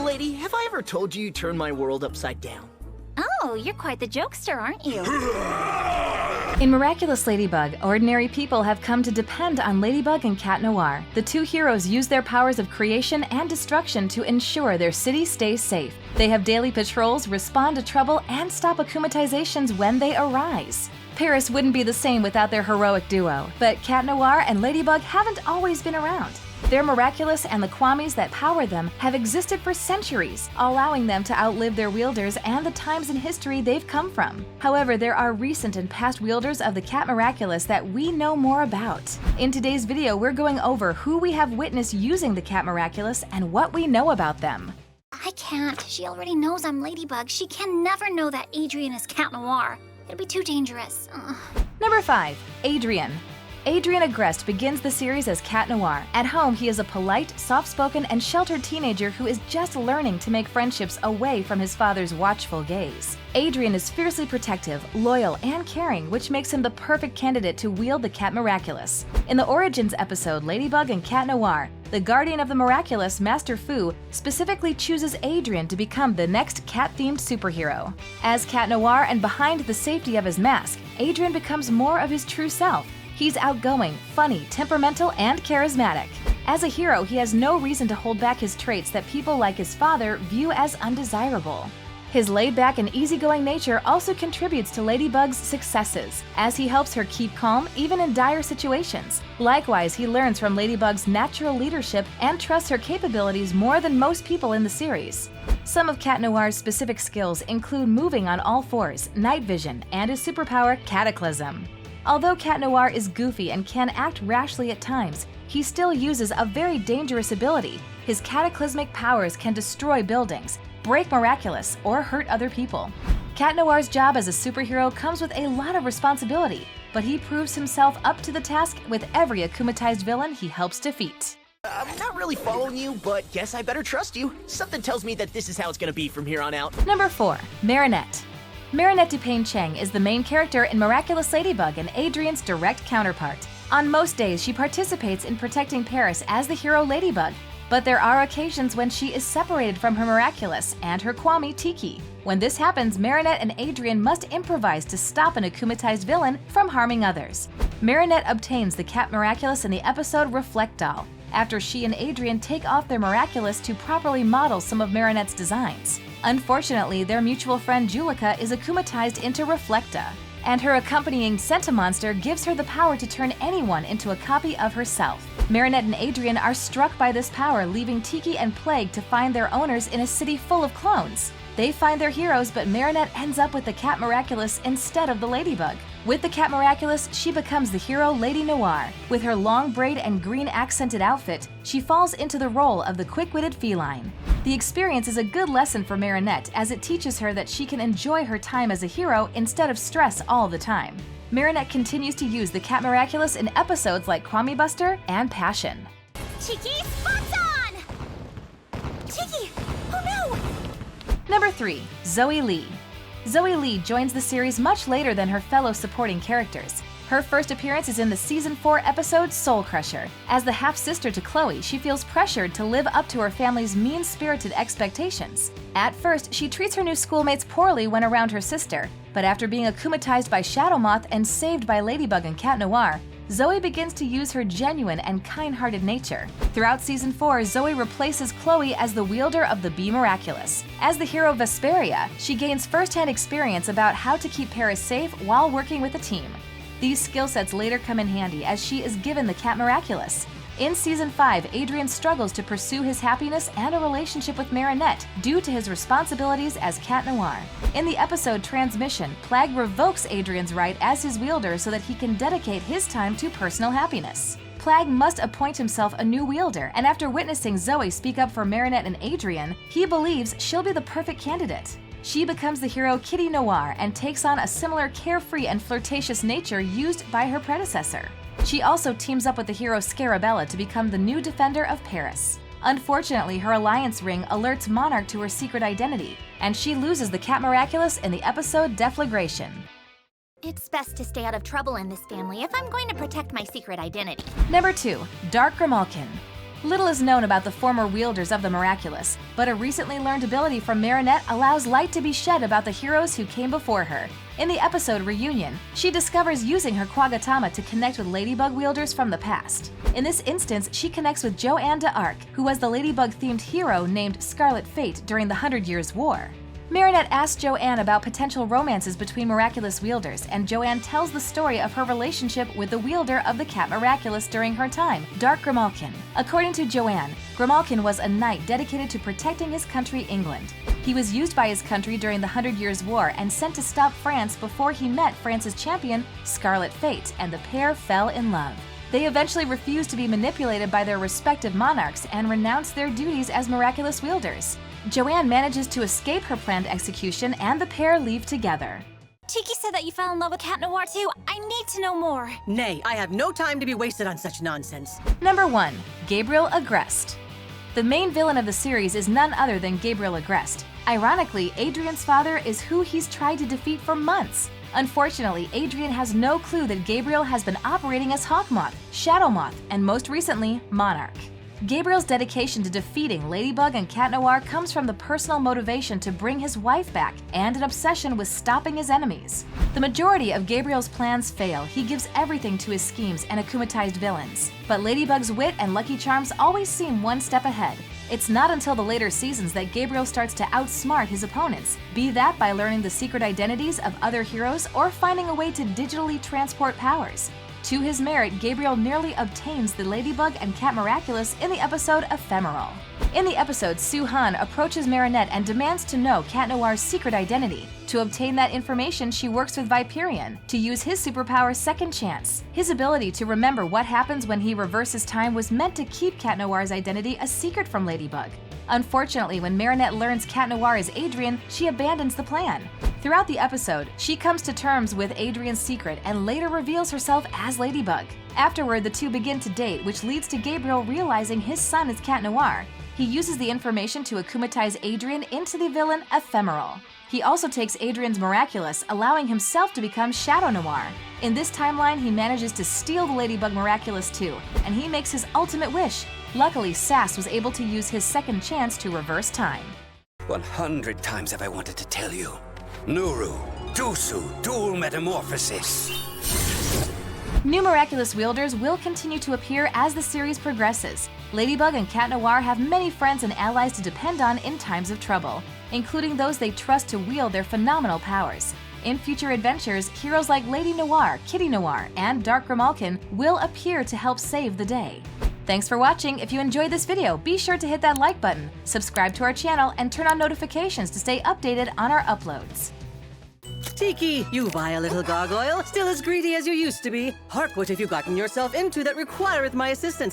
Lady, have I ever told you turned my world upside down? Oh, you're quite the jokester, aren't you? In Miraculous Ladybug, ordinary people have come to depend on Ladybug and Cat Noir. The two heroes use their powers of creation and destruction to ensure their city stays safe. They have daily patrols, respond to trouble, and stop akumatizations when they arise. Paris wouldn't be the same without their heroic duo, but Cat Noir and Ladybug haven't always been around. Their Miraculous and the Kwamis that power them have existed for centuries, allowing them to outlive their wielders and the times in history they've come from. However, there are recent and past wielders of the Cat Miraculous that we know more about. In today's video, we're going over who we have witnessed using the Cat Miraculous and what we know about them. I can't. She already knows I'm Ladybug. She can never know that Adrien is Cat Noir. It'll be too dangerous. Number 5. Adrien. Adrien Agreste begins the series as Cat Noir. At home, he is a polite, soft-spoken, and sheltered teenager who is just learning to make friendships away from his father's watchful gaze. Adrien is fiercely protective, loyal, and caring, which makes him the perfect candidate to wield the Cat Miraculous. In the Origins episode Ladybug and Cat Noir, the guardian of the Miraculous, Master Fu, specifically chooses Adrien to become the next cat-themed superhero. As Cat Noir and behind the safety of his mask, Adrien becomes more of his true self. He's outgoing, funny, temperamental, and charismatic. As a hero, he has no reason to hold back his traits that people like his father view as undesirable. His laid-back and easygoing nature also contributes to Ladybug's successes, as he helps her keep calm even in dire situations. Likewise, he learns from Ladybug's natural leadership and trusts her capabilities more than most people in the series. Some of Cat Noir's specific skills include moving on all fours, night vision, and his superpower, Cataclysm. Although Cat Noir is goofy and can act rashly at times, he still uses a very dangerous ability. His cataclysmic powers can destroy buildings, break Miraculous, or hurt other people. Cat Noir's job as a superhero comes with a lot of responsibility, but he proves himself up to the task with every akumatized villain he helps defeat. I'm not really following you, but guess I better trust you. Something tells me that this is how it's gonna be from here on out. Number 4. Marinette. Marinette Dupain-Cheng is the main character in Miraculous Ladybug and Adrien's direct counterpart. On most days, she participates in protecting Paris as the hero Ladybug, but there are occasions when she is separated from her Miraculous and her Kwami Tiki. When this happens, Marinette and Adrien must improvise to stop an akumatized villain from harming others. Marinette obtains the Cat Miraculous in the episode Reflect Doll, after she and Adrien take off their Miraculous to properly model some of Marinette's designs. Unfortunately, their mutual friend Julika is akumatized into Reflecta, and her accompanying Sentimonster gives her the power to turn anyone into a copy of herself. Marinette and Adrien are struck by this power, leaving Tiki and Plague to find their owners in a city full of clones. They find their heroes, but Marinette ends up with the Cat Miraculous instead of the Ladybug. With the Cat Miraculous, she becomes the hero Lady Noir. With her long braid and green accented outfit, she falls into the role of the quick-witted feline. The experience is a good lesson for Marinette, as it teaches her that she can enjoy her time as a hero instead of stress all the time. Marinette continues to use the Cat Miraculous in episodes like Kwami Buster and Passion. Tiki, spots on! Tiki! Oh no! Number 3. Zoe Lee. Zoe Lee joins the series much later than her fellow supporting characters. Her first appearance is in the Season 4 episode Soul Crusher. As the half-sister to Chloe, she feels pressured to live up to her family's mean-spirited expectations. At first, she treats her new schoolmates poorly when around her sister, but after being akumatized by Shadow Moth and saved by Ladybug and Cat Noir, Zoe begins to use her genuine and kind-hearted nature. Throughout Season 4, Zoe replaces Chloe as the wielder of the Be Miraculous. As the hero Vesperia, she gains first-hand experience about how to keep Paris safe while working with a team. These skill sets later come in handy as she is given the Cat Miraculous. In Season 5, Adrien struggles to pursue his happiness and a relationship with Marinette due to his responsibilities as Cat Noir. In the episode Transmission, Plague revokes Adrien's right as his wielder so that he can dedicate his time to personal happiness. Plague must appoint himself a new wielder, and after witnessing Zoe speak up for Marinette and Adrien, he believes she'll be the perfect candidate. She becomes the hero Kitty Noir and takes on a similar carefree and flirtatious nature used by her predecessor. She also teams up with the hero Scarabella to become the new defender of Paris. Unfortunately, her alliance ring alerts Monarch to her secret identity, and she loses the Cat Miraculous in the episode Deflagration. It's best to stay out of trouble in this family if I'm going to protect my secret identity. Number 2. Dark Grimalkin. Little is known about the former wielders of the Miraculous, but a recently learned ability from Marinette allows light to be shed about the heroes who came before her. In the episode Reunion, she discovers using her Kwagatama to connect with Ladybug wielders from the past. In this instance, she connects with Joanne d'Arc, who was the Ladybug-themed hero named Scarlet Fate during the 100 Years' War. Marinette asks Joanne about potential romances between Miraculous wielders, and Joanne tells the story of her relationship with the wielder of the Cat Miraculous during her time, Dark Grimalkin. According to Joanne, Grimalkin was a knight dedicated to protecting his country, England. He was used by his country during the 100 Years' War and sent to stop France before he met France's champion, Scarlet Fate, and the pair fell in love. They eventually refused to be manipulated by their respective monarchs and renounced their duties as Miraculous wielders. Joanne manages to escape her planned execution and the pair leave together. Tiki said that you fell in love with Cat Noir too. I need to know more. Nay, I have no time to be wasted on such nonsense. Number 1. Gabriel Agreste. The main villain of the series is none other than Gabriel Agreste. Ironically, Adrian's father is who he's tried to defeat for months. Unfortunately, Adrian has no clue that Gabriel has been operating as Hawkmoth, Shadow Moth, and most recently, Monarch. Gabriel's dedication to defeating Ladybug and Cat Noir comes from the personal motivation to bring his wife back and an obsession with stopping his enemies. The majority of Gabriel's plans fail. He gives everything to his schemes and akumatized villains. But Ladybug's wit and lucky charms always seem one step ahead. It's not until the later seasons that Gabriel starts to outsmart his opponents, be that by learning the secret identities of other heroes or finding a way to digitally transport powers. To his merit, Gabriel nearly obtains the Ladybug and Cat Miraculous in the episode Ephemeral. In the episode, Sue Han approaches Marinette and demands to know Cat Noir's secret identity. To obtain that information, she works with Viperion to use his superpower Second Chance. His ability to remember what happens when he reverses time was meant to keep Cat Noir's identity a secret from Ladybug. Unfortunately, when Marinette learns Cat Noir is Adrian, she abandons the plan. Throughout the episode, she comes to terms with Adrian's secret and later reveals herself as Ladybug. Afterward, the two begin to date, which leads to Gabriel realizing his son is Cat Noir. He uses the information to akumatize Adrian into the villain Ephemeral. He also takes Adrian's Miraculous, allowing himself to become Shadow Noir. In this timeline, he manages to steal the Ladybug Miraculous too, and he makes his ultimate wish. Luckily, Sass was able to use his Second Chance to reverse time. 100 times have I wanted to tell you. Nuru, Dusu, dual metamorphosis. New Miraculous wielders will continue to appear as the series progresses. Ladybug and Cat Noir have many friends and allies to depend on in times of trouble, including those they trust to wield their phenomenal powers. In future adventures, heroes like Lady Noir, Kitty Noir, and Dark Grimalkin will appear to help save the day. Thanks for watching. If you enjoyed this video, be sure to hit that like button, subscribe to our channel, and turn on notifications to stay updated on our uploads. Tiki, you vile little gargoyle, still as greedy as you used to be. Hark, what have you gotten yourself into that requireth my assistance?